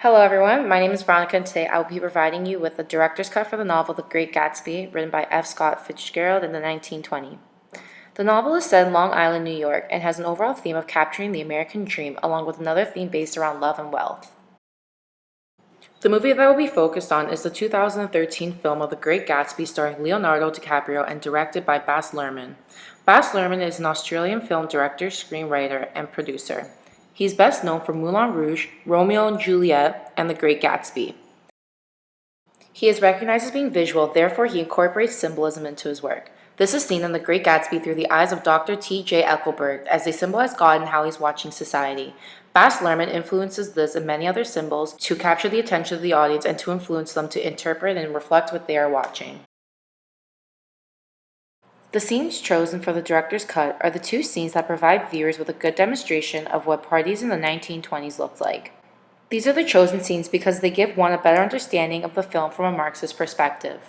Hello everyone, my name is Veronica and today I will be providing you with the director's cut for the novel The Great Gatsby, written by F. Scott Fitzgerald in the 1920s. The novel is set in Long Island, New York, and has an overall theme of capturing the American dream along with another theme based around love and wealth. The movie that will be focused on is the 2013 film of The Great Gatsby starring Leonardo DiCaprio and directed by Baz Luhrmann. Baz Luhrmann is an Australian film director, screenwriter, and producer. He is best known for Moulin Rouge, Romeo and Juliet, and The Great Gatsby. He is recognized as being visual, therefore he incorporates symbolism into his work. This is seen in The Great Gatsby through the eyes of Dr. T.J. Eckleburg, as they symbolize God and how he's watching society. Baz Luhrmann influences this and many other symbols to capture the attention of the audience and to influence them to interpret and reflect what they are watching. The scenes chosen for the director's cut are the two scenes that provide viewers with a good demonstration of what parties in the 1920s looked like. These are the chosen scenes because they give one a better understanding of the film from a Marxist perspective.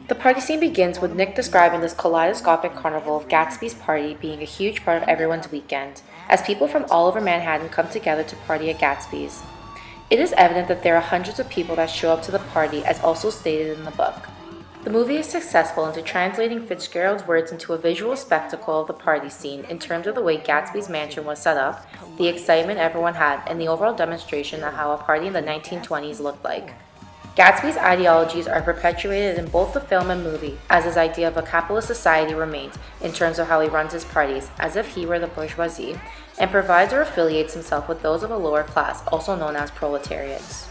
The party scene begins with Nick describing this kaleidoscopic carnival of Gatsby's party being a huge part of everyone's weekend, as people from all over Manhattan come together to party at Gatsby's. It is evident that there are hundreds of people that show up to the party, as also stated in the book. The movie is successful into translating Fitzgerald's words into a visual spectacle of the party scene in terms of the way Gatsby's mansion was set up, the excitement everyone had, and the overall demonstration of how a party in the 1920s looked like. Gatsby's ideologies are perpetuated in both the film and movie, as his idea of a capitalist society remains in terms of how he runs his parties, as if he were the bourgeoisie, and provides or affiliates himself with those of a lower class, also known as proletariats.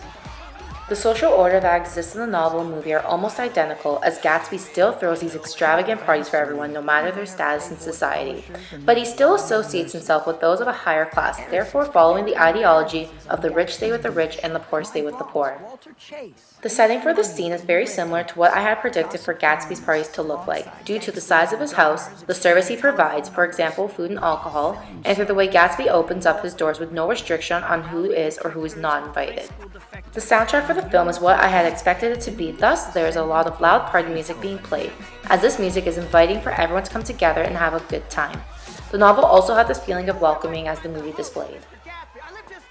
The social order that exists in the novel and movie are almost identical, as Gatsby still throws these extravagant parties for everyone no matter their status in society, but he still associates himself with those of a higher class, therefore following the ideology of the rich stay with the rich and the poor stay with the poor. The setting for this scene is very similar to what I had predicted for Gatsby's parties to look like, due to the size of his house, the service he provides, for example food and alcohol, and through the way Gatsby opens up his doors with no restriction on who is or who is not invited. The soundtrack for the film is what I had expected it to be, thus there is a lot of loud party music being played, as this music is inviting for everyone to come together and have a good time. The novel also had this feeling of welcoming as the movie displayed.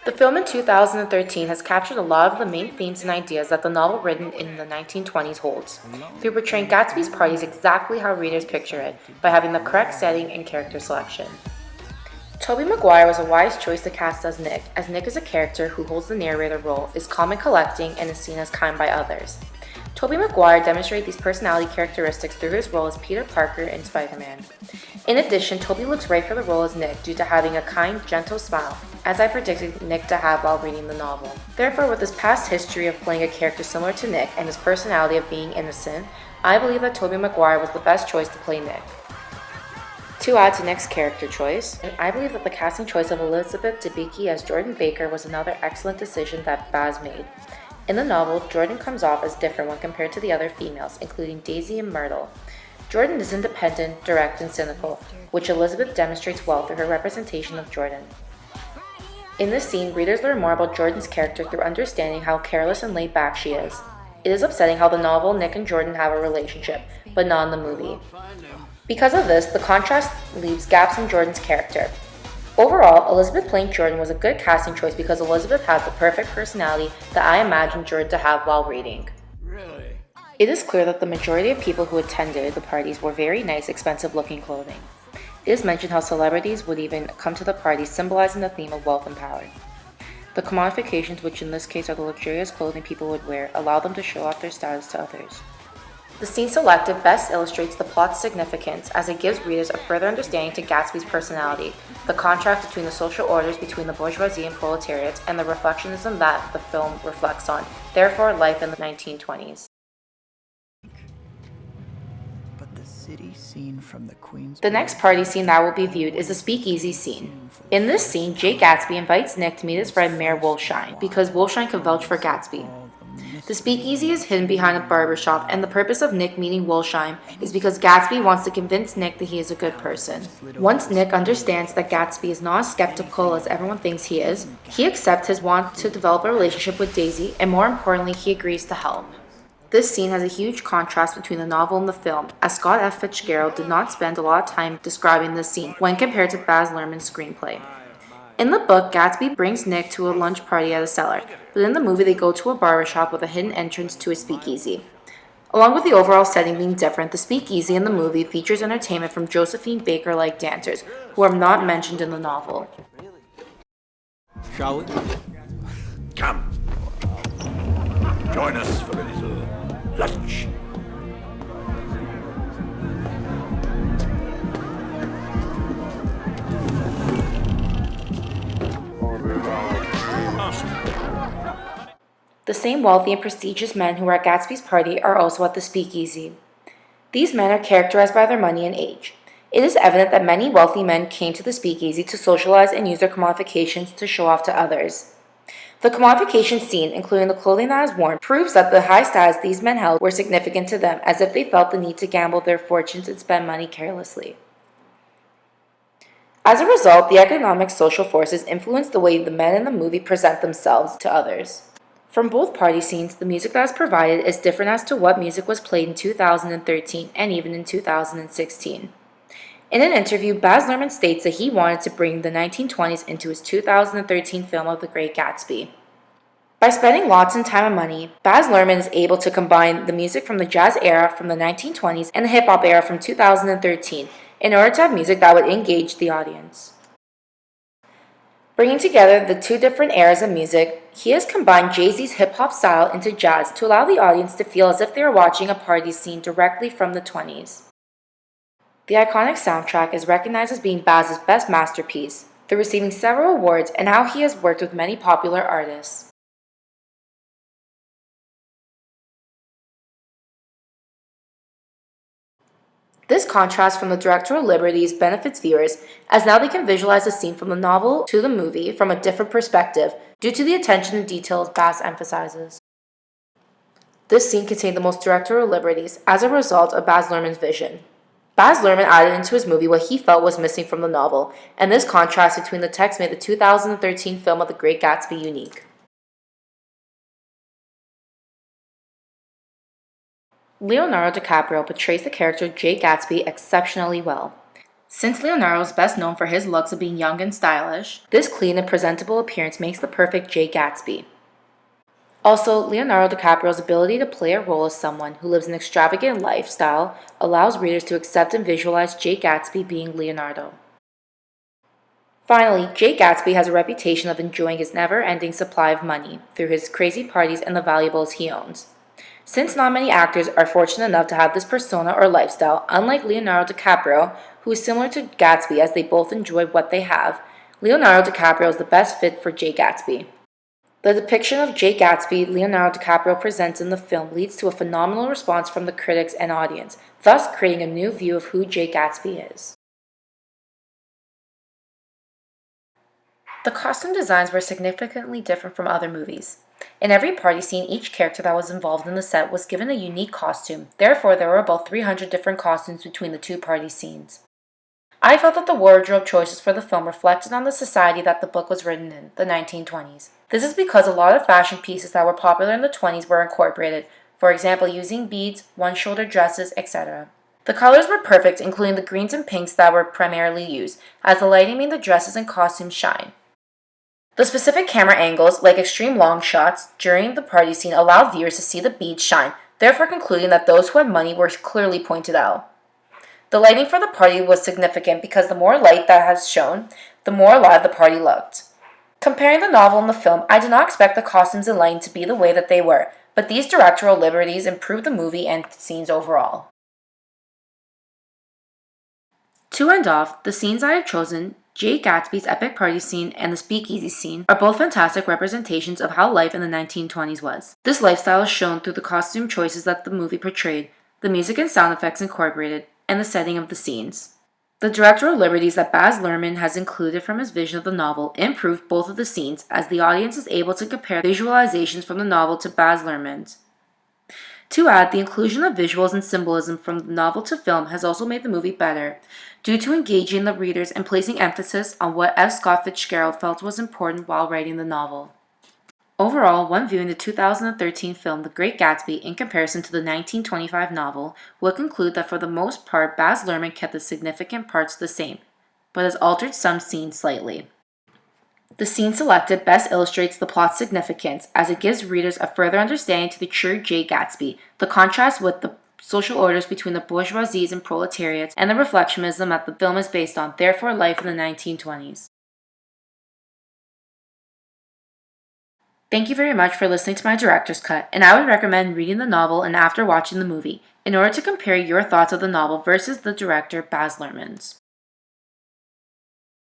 The film in 2013 has captured a lot of the main themes and ideas that the novel written in the 1920s holds, through portraying Gatsby's parties exactly how readers picture it, by having the correct setting and character selection. Tobey Maguire was a wise choice to cast as Nick is a character who holds the narrator role, is calm and collecting, and is seen as kind by others. Tobey Maguire demonstrated these personality characteristics through his role as Peter Parker in Spider-Man. In addition, Tobey looks right for the role as Nick due to having a kind, gentle smile, as I predicted Nick to have while reading the novel. Therefore, with his past history of playing a character similar to Nick and his personality of being innocent, I believe that Tobey Maguire was the best choice to play Nick. To add to Nick's character choice, I believe that the casting choice of Elizabeth Debicki as Jordan Baker was another excellent decision that Baz made. In the novel, Jordan comes off as different when compared to the other females, including Daisy and Myrtle. Jordan is independent, direct, and cynical, which Elizabeth demonstrates well through her representation of Jordan. In this scene, readers learn more about Jordan's character through understanding how careless and laid back she is. It is upsetting how the novel Nick and Jordan have a relationship, but not in the movie. Because of this, the contrast leaves gaps in Jordan's character. Overall, Elizabeth playing Jordan was a good casting choice because Elizabeth has the perfect personality that I imagined Jordan to have while reading. Really? It is clear that the majority of people who attended the parties wore very nice, expensive-looking clothing. It is mentioned how celebrities would even come to the parties, symbolizing the theme of wealth and power. The commodifications, which in this case are the luxurious clothing people would wear, allow them to show off their status to others. The scene selected best illustrates the plot's significance as it gives readers a further understanding to Gatsby's personality, the contrast between the social orders between the bourgeoisie and proletariats, and the reflectionism that the film reflects on, therefore life in the 1920s. The next party scene that will be viewed is the speakeasy scene. In this scene, Jay Gatsby invites Nick to meet his friend Mayor Wolfshine, because Wolfshine can vouch for Gatsby. The speakeasy is hidden behind a barber shop, and the purpose of Nick meeting Wolfshine is because Gatsby wants to convince Nick that he is a good person. Once Nick understands that Gatsby is not as skeptical as everyone thinks he is, he accepts his want to develop a relationship with Daisy, and more importantly, he agrees to help. This scene has a huge contrast between the novel and the film, as Scott F. Fitzgerald did not spend a lot of time describing this scene when compared to Baz Luhrmann's screenplay. In the book, Gatsby brings Nick to a lunch party at a cellar, but in the movie they go to a barbershop with a hidden entrance to a speakeasy. Along with the overall setting being different, the speakeasy in the movie features entertainment from Josephine Baker-like dancers, who are not mentioned in the novel. Shall we? Come. Join us for a little lunch. The same wealthy and prestigious men who were at Gatsby's party are also at the speakeasy. These men are characterized by their money and age. It is evident that many wealthy men came to the speakeasy to socialize and use their commodifications to show off to others. The commodification scene, including the clothing that is worn, proves that the high status these men held were significant to them, as if they felt the need to gamble their fortunes and spend money carelessly. As a result, the economic social forces influence the way the men in the movie present themselves to others. From both party scenes, the music that is provided is different as to what music was played in 2013 and even in 2016. In an interview, Baz Luhrmann states that he wanted to bring the 1920s into his 2013 film of The Great Gatsby. By spending lots of time and money, Baz Luhrmann is able to combine the music from the jazz era from the 1920s and the hip-hop era from 2013 in order to have music that would engage the audience. Bringing together the two different eras of music, he has combined Jay-Z's hip-hop style into jazz to allow the audience to feel as if they are watching a party scene directly from the 20s. The iconic soundtrack is recognized as being Baz's best masterpiece, through receiving several awards and how he has worked with many popular artists. This contrast from the directorial liberties benefits viewers, as now they can visualize the scene from the novel to the movie from a different perspective due to the attention to details Baz emphasizes. This scene contained the most directorial liberties as a result of Baz Luhrmann's vision. Baz Luhrmann added into his movie what he felt was missing from the novel, and this contrast between the text made the 2013 film of The Great Gatsby unique. Leonardo DiCaprio portrays the character Jay Gatsby exceptionally well. Since Leonardo is best known for his looks of being young and stylish, this clean and presentable appearance makes the perfect Jay Gatsby. Also, Leonardo DiCaprio's ability to play a role as someone who lives an extravagant lifestyle allows readers to accept and visualize Jay Gatsby being Leonardo. Finally, Jay Gatsby has a reputation of enjoying his never-ending supply of money through his crazy parties and the valuables he owns. Since not many actors are fortunate enough to have this persona or lifestyle, unlike Leonardo DiCaprio, who is similar to Gatsby as they both enjoy what they have, Leonardo DiCaprio is the best fit for Jay Gatsby. The depiction of Jay Gatsby Leonardo DiCaprio presents in the film leads to a phenomenal response from the critics and audience, thus creating a new view of who Jay Gatsby is. The costume designs were significantly different from other movies. In every party scene, each character that was involved in the set was given a unique costume. Therefore, there were about 300 different costumes between the two party scenes. I felt that the wardrobe choices for the film reflected on the society that the book was written in, the 1920s. This is because a lot of fashion pieces that were popular in the 20s were incorporated, for example using beads, one-shoulder dresses, etc. The colors were perfect, including the greens and pinks that were primarily used, as the lighting made the dresses and costumes shine. The specific camera angles, like extreme long shots, during the party scene allowed viewers to see the beads shine, therefore concluding that those who had money were clearly pointed out. The lighting for the party was significant because the more light that has shown, the more alive the party looked. Comparing the novel and the film, I did not expect the costumes and lighting to be the way that they were, but these directorial liberties improved the movie and scenes overall. To end off, the scenes I have chosen, Jay Gatsby's epic party scene and the speakeasy scene, are both fantastic representations of how life in the 1920s was. This lifestyle is shown through the costume choices that the movie portrayed, the music and sound effects incorporated, and the setting of the scenes. The directorial liberties that Baz Luhrmann has included from his vision of the novel improved both of the scenes, as the audience is able to compare visualizations from the novel to Baz Luhrmann's. To add, the inclusion of visuals and symbolism from the novel to film has also made the movie better, due to engaging the readers and placing emphasis on what F. Scott Fitzgerald felt was important while writing the novel. Overall, one viewing the 2013 film The Great Gatsby in comparison to the 1925 novel will conclude that for the most part Baz Luhrmann kept the significant parts the same, but has altered some scenes slightly. The scene selected best illustrates the plot's significance, as it gives readers a further understanding to the true J. Gatsby, the contrast with the social orders between the bourgeoisies and proletariats, and the reflectionism that the film is based on, therefore life in the 1920s. Thank you very much for listening to my director's cut, and I would recommend reading the novel and after watching the movie, in order to compare your thoughts of the novel versus the director Baz Luhrmann's.